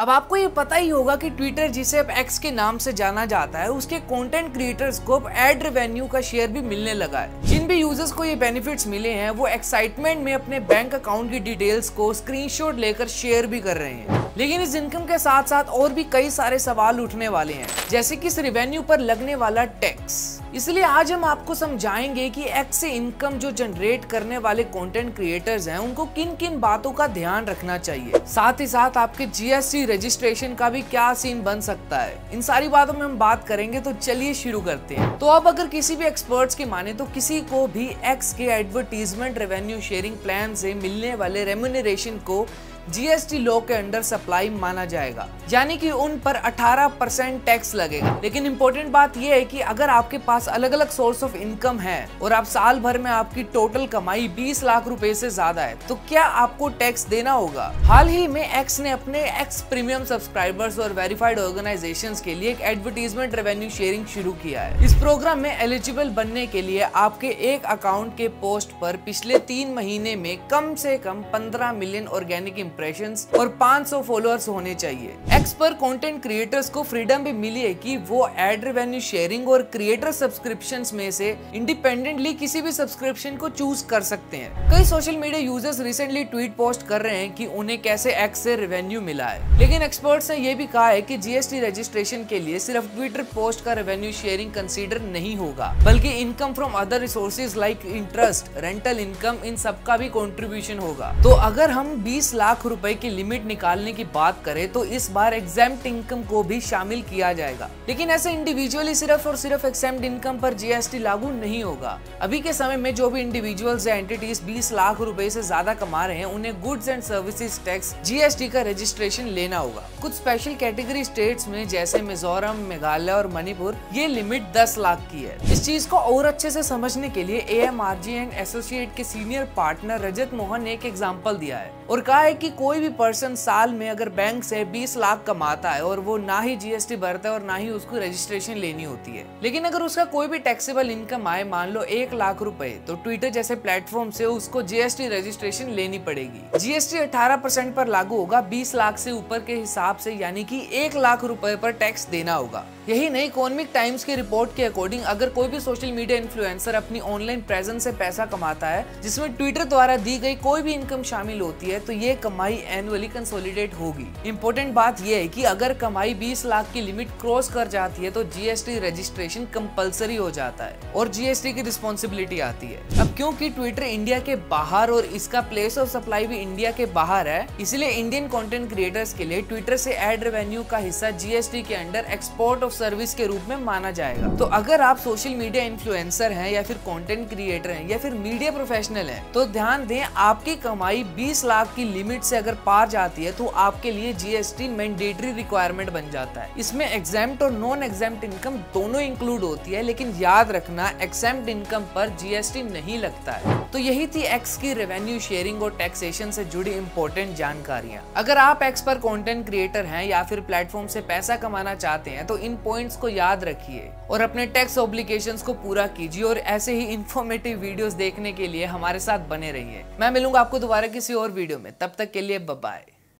अब आपको ये पता ही होगा कि ट्विटर, जिसे अब एक्स के नाम से जाना जाता है, उसके कंटेंट क्रिएटर्स को अब एड रेवेन्यू का शेयर भी मिलने लगा है। जिन भी यूजर्स को ये बेनिफिट्स मिले हैं वो एक्साइटमेंट में अपने बैंक अकाउंट की डिटेल्स को स्क्रीनशॉट लेकर शेयर भी कर रहे हैं। लेकिन इस इनकम के साथ साथ और भी कई सारे सवाल उठने वाले हैं, जैसे कि इस रेवेन्यू पर लगने वाला टैक्स। इसलिए आज हम आपको समझाएंगे कि एक्स से इनकम जो जनरेट करने वाले कंटेंट क्रिएटर्स हैं उनको किन किन बातों का ध्यान रखना चाहिए। साथ ही साथ आपके जीएसटी रजिस्ट्रेशन का भी क्या सीन बन सकता है, इन सारी बातों में हम बात करेंगे। तो चलिए शुरू करते हैं। तो अब अगर किसी भी एक्सपर्ट्स की माने तो किसी को भी एक्स के एडवर्टीजमेंट रेवेन्यू शेयरिंग प्लान से मिलने वाले रेम्यूनरेशन को जीएसटी लॉ के अंडर सप्लाई माना जाएगा, यानी कि उन पर 18% टैक्स लगेगा। लेकिन इंपॉर्टेंट बात यह है कि अगर आपके पास अलग अलग सोर्स ऑफ इनकम है और आप साल भर में आपकी टोटल कमाई 20 लाख रुपए से ज्यादा है तो क्या आपको टैक्स देना होगा। हाल ही में एक्स ने अपने एक्स प्रीमियम सब्सक्राइबर्स और वेरीफाइड ऑर्गेनाइजेशंस के लिए एक एडवर्टीजमेंट रेवेन्यू शेयरिंग शुरू किया है। इस प्रोग्राम में एलिजिबल बनने के लिए आपके एक अकाउंट के पोस्ट पर पिछले 3 महीने में कम से कम 15 मिलियन ऑर्गेनिक इंप्रेशंस और 500 फॉलोअर्स होने चाहिए। एक्स पर कंटेंट क्रिएटर्स को फ्रीडम भी मिली है कि वो एड रेवेन्यू शेयरिंग और क्रिएटर सब्सक्रिप्शंस में से इंडिपेंडेंटली किसी भी सब्सक्रिप्शन को चूज कर सकते हैं। कई social media users recently tweet post कर रहे हैं कि उन्हें कैसे एक्स से रेवेन्यू मिला है। लेकिन एक्सपर्ट्स ने यह भी कहा है कि जीएसटी रजिस्ट्रेशन के लिए सिर्फ ट्विटर पोस्ट का रेवेन्यू शेयरिंग कंसीडर नहीं होगा, बल्कि income from other resources like interest, rental income, इन सब का भी कंट्रीब्यूशन होगा। तो अगर हम 20 लाख रुपए की लिमिट निकालने की बात करें तो इस बार एग्जेम्प्ट इनकम को भी शामिल किया जाएगा। लेकिन ऐसे इंडिविजुअली सिर्फ और सिर्फ एग्जेम्प्ट इनकम पर जीएसटी लागू नहीं होगा। अभी के समय में जो भी इंडिविजुअल्स या एंटिटीज 20 लाख रुपए से ज्यादा कमा रहे हैं उन्हें goods and services tax GST का रजिस्ट्रेशन लेना होगा। कुछ स्पेशल कैटेगरी स्टेट्स में जैसे मिजोरम, मेघालय और मणिपुर ये लिमिट 10 लाख की है। इस चीज को और अच्छे से समझने के लिए AMRG एंड एसोसिएट के सीनियर पार्टनर रजत मोहन ने एक एग्जाम्पल दिया है और कहा है कि कोई भी पर्सन साल में अगर बैंक से 20 लाख कमाता है और वो ना ही जीएसटी भरता है और ना ही उसको रजिस्ट्रेशन लेनी होती है, लेकिन अगर उसका कोई भी टैक्सेबल इनकम आए, मान लो 1 लाख रुपए, तो ट्विटर जैसे प्लेटफॉर्म से उसको जीएसटी रजिस्ट्रेशन लेनी पड़ेगी। जीएसटी 18% पर लागू होगा 20 लाख से ऊपर के हिसाब से, यानी कि 1 लाख रुपए पर टैक्स देना होगा। यही नहीं, इकोनॉमिक टाइम्स की रिपोर्ट के अकॉर्डिंग अगर कोई भी सोशल मीडिया इन्फ्लुएंसर अपनी ऑनलाइन प्रेजेंस से पैसा कमाता है जिसमें ट्विटर द्वारा दी गई कोई भी इनकम शामिल होती है तो ये कमाई एनुअली कंसोलिडेट होगी। इंपॉर्टेंट बात यह है कि अगर कमाई 20 लाख की लिमिट क्रॉस कर जाती है तो जीएसटी रजिस्ट्रेशन कंपलसरी हो जाता है और जीएसटी की रिस्पॉन्सिबिलिटी आती है। अब क्योंकि ट्विटर इंडिया के बाहर और इसका प्लेस ऑफ सप्लाई भी इंडिया के बाहर है, इसलिए इंडियन कंटेंट क्रिएटर्स के लिए ट्विटर से एड रेवेन्यू का हिस्सा जीएसटी के अंडर एक्सपोर्ट ऑफ सर्विस के रूप में माना जाएगा। तो अगर आप सोशल मीडिया इन्फ्लुएंसर हैं या फिर कंटेंट क्रिएटर हैं या फिर मीडिया प्रोफेशनल हैं तो ध्यान दें, आपकी कमाई 20 लाख की लिमिट से अगर पार जाती है तो आपके लिए जीएसटी मैंडेटरी रिक्वायरमेंट बन जाता है। इसमें एग्जेम्प्ट और नॉन एग्जेम्प्ट इनकम दोनों इंक्लूड होती है, लेकिन याद रखना एग्जेम्प्ट इनकम पर जीएसटी नहीं लगता है। तो यही थी एक्स की रेवेन्यू शेयरिंग और टैक्सेशन से जुड़ी इंपॉर्टेंट जानकारियां। अगर आप एक्स पर कंटेंट क्रिएटर हैं या फिर प्लेटफॉर्म से पैसा कमाना चाहते हैं तो इन पॉइंट्स को याद रखिए और अपने टैक्स ऑब्लिगेशंस को पूरा कीजिए और ऐसे ही इंफॉर्मेटिव वीडियोस देखने के लिए हमारे साथ बने रहिए। मैं मिलूंगा आपको दोबारा किसी और वीडियो में, तब तक के लिए बाय बाय।